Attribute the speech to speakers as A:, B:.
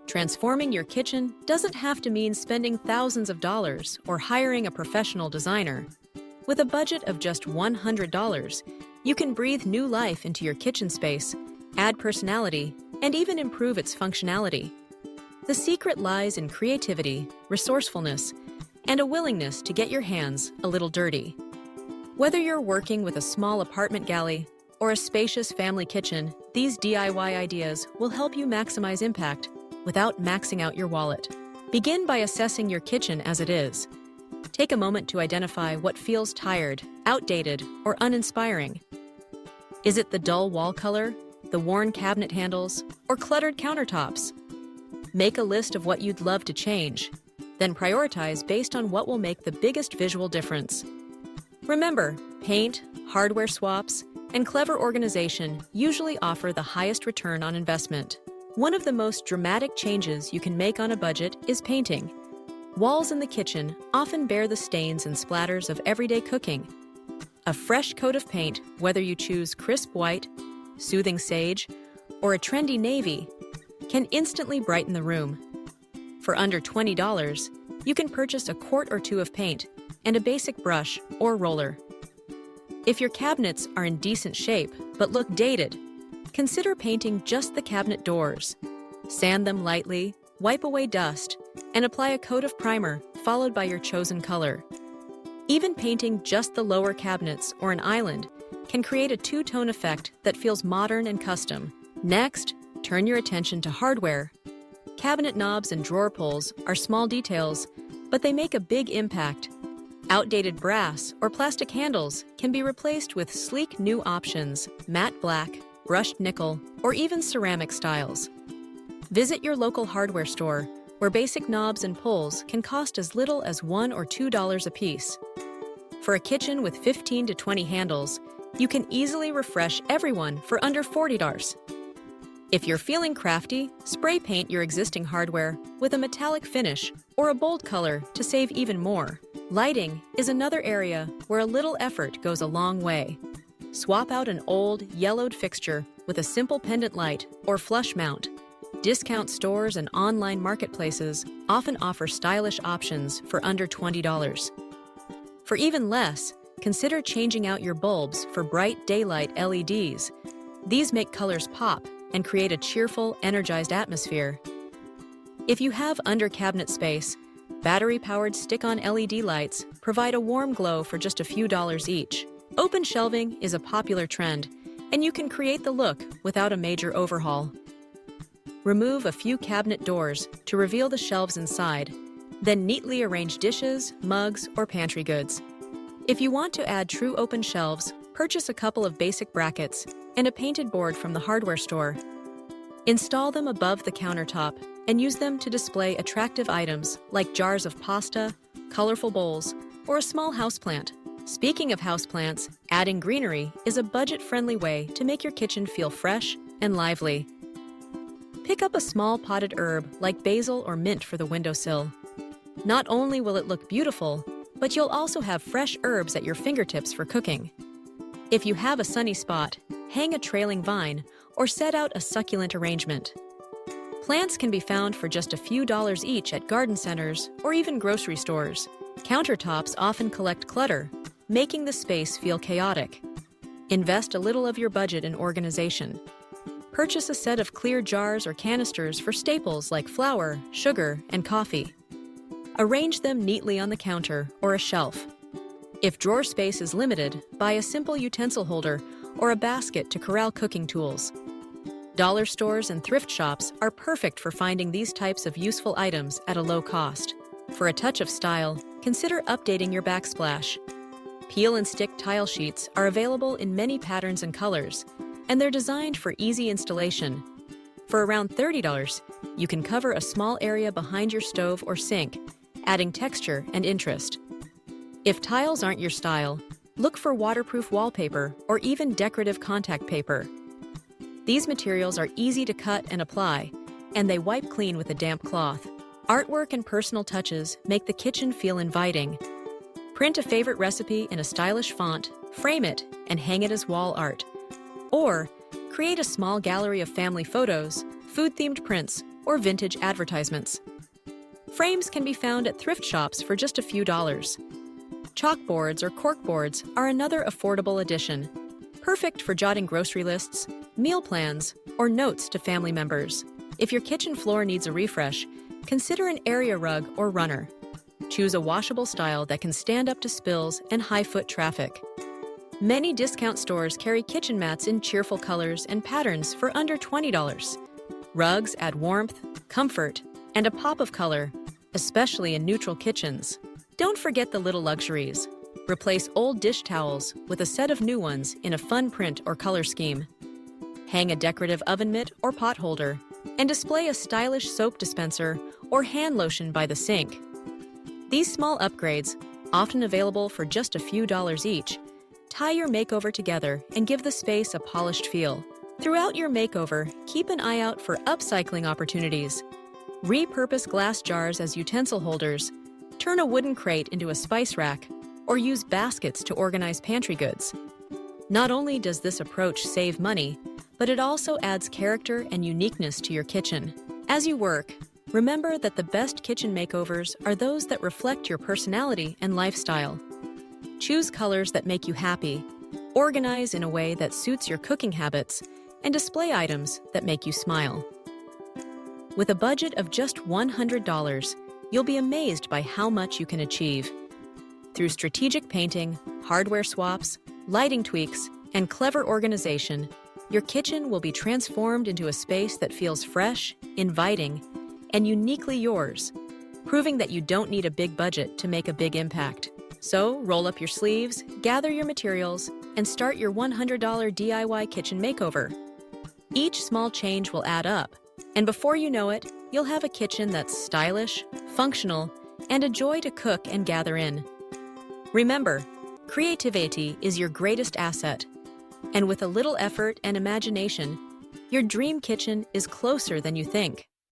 A: Transforming your kitchen doesn't have to mean spending thousands of dollars or hiring a professional designer. With a budget of just $100, you can breathe new life into your kitchen space, add personality, and even improve its functionality. The secret lies in creativity, resourcefulness, and a willingness to get your hands a little dirty. Whether you're working with a small apartment galley or a spacious family kitchen, these DIY ideas will help you maximize impact without maxing out your wallet. Begin by assessing your kitchen as it is. Take a moment to identify what feels tired, outdated, or uninspiring. Is it the dull wall color, the worn cabinet handles, or cluttered countertops? Make a list of what you'd love to change, then prioritize based on what will make the biggest visual difference. Remember, paint, hardware swaps, and clever organization usually offer the highest return on investment. One of the most dramatic changes you can make on a budget is painting. Walls in the kitchen often bear the stains and splatters of everyday cooking. A fresh coat of paint, whether you choose crisp white, soothing sage, or a trendy navy, can instantly brighten the room. For under $20, you can purchase a quart or two of paint and a basic brush or roller. If your cabinets are in decent shape but look dated, consider painting just the cabinet doors. Sand them lightly, wipe away dust, and apply a coat of primer followed by your chosen color. Even painting just the lower cabinets or an island can create a two-tone effect that feels modern and custom. Next, turn your attention to hardware. Cabinet knobs and drawer pulls are small details, but they make a big impact. Outdated brass or plastic handles can be replaced with sleek new options, matte black, brushed nickel, or even ceramic styles. Visit your local hardware store, where basic knobs and pulls can cost as little as $1 or $2 a piece. For a kitchen with 15 to 20 handles, you can easily refresh everyone for under $40. If you're feeling crafty, spray paint your existing hardware with a metallic finish or a bold color to save even more. Lighting is another area where a little effort goes a long way. Swap out an old, yellowed fixture with a simple pendant light or flush mount. Discount stores and online marketplaces often offer stylish options for under $20. For even less, consider changing out your bulbs for bright daylight LEDs. These make colors pop and create a cheerful, energized atmosphere. If you have under-cabinet space, battery-powered stick-on LED lights provide a warm glow for just a few dollars each. Open shelving is a popular trend, and you can create the look without a major overhaul. Remove a few cabinet doors to reveal the shelves inside, then neatly arrange dishes, mugs, or pantry goods. If you want to add true open shelves, purchase a couple of basic brackets and a painted board from the hardware store. Install them above the countertop and use them to display attractive items like jars of pasta, colorful bowls, or a small houseplant. Speaking of houseplants, adding greenery is a budget-friendly way to make your kitchen feel fresh and lively. Pick up a small potted herb like basil or mint for the windowsill. Not only will it look beautiful, but you'll also have fresh herbs at your fingertips for cooking. If you have a sunny spot, hang a trailing vine or set out a succulent arrangement. Plants can be found for just a few dollars each at garden centers or even grocery stores. Countertops often collect clutter, making the space feel chaotic. Invest a little of your budget in organization. Purchase a set of clear jars or canisters for staples like flour, sugar, and coffee. Arrange them neatly on the counter or a shelf. If drawer space is limited, buy a simple utensil holder or a basket to corral cooking tools. Dollar stores and thrift shops are perfect for finding these types of useful items at a low cost. For a touch of style, consider updating your backsplash. Peel and stick tile sheets are available in many patterns and colors, and they're designed for easy installation. For around $30, you can cover a small area behind your stove or sink, adding texture and interest. If tiles aren't your style, look for waterproof wallpaper or even decorative contact paper. These materials are easy to cut and apply, and they wipe clean with a damp cloth. Artwork and personal touches make the kitchen feel inviting. Print a favorite recipe in a stylish font, frame it, and hang it as wall art. Or create a small gallery of family photos, food-themed prints, or vintage advertisements. Frames can be found at thrift shops for just a few dollars. Chalkboards or corkboards are another affordable addition, perfect for jotting grocery lists, meal plans, or notes to family members. If your kitchen floor needs a refresh, consider an area rug or runner. Choose a washable style that can stand up to spills and high-foot traffic. Many discount stores carry kitchen mats in cheerful colors and patterns for under $20. Rugs add warmth, comfort, and a pop of color, especially in neutral kitchens. Don't forget the little luxuries. Replace old dish towels with a set of new ones in a fun print or color scheme. Hang a decorative oven mitt or pot holder, and display a stylish soap dispenser or hand lotion by the sink. These small upgrades, often available for just a few dollars each, tie your makeover together and give the space a polished feel. Throughout your makeover, keep an eye out for upcycling opportunities. Repurpose glass jars as utensil holders, turn a wooden crate into a spice rack, or use baskets to organize pantry goods. Not only does this approach save money, but it also adds character and uniqueness to your kitchen. As you work, remember that the best kitchen makeovers are those that reflect your personality and lifestyle. Choose colors that make you happy, organize in a way that suits your cooking habits, and display items that make you smile. With a budget of just $100, you'll be amazed by how much you can achieve. Through strategic painting, hardware swaps, lighting tweaks, and clever organization, your kitchen will be transformed into a space that feels fresh, inviting, and uniquely yours, proving that you don't need a big budget to make a big impact. So, roll up your sleeves, gather your materials, and start your $100 DIY kitchen makeover. Each small change will add up, and before you know it, you'll have a kitchen that's stylish, functional, and a joy to cook and gather in. Remember, creativity is your greatest asset, and with a little effort and imagination, your dream kitchen is closer than you think.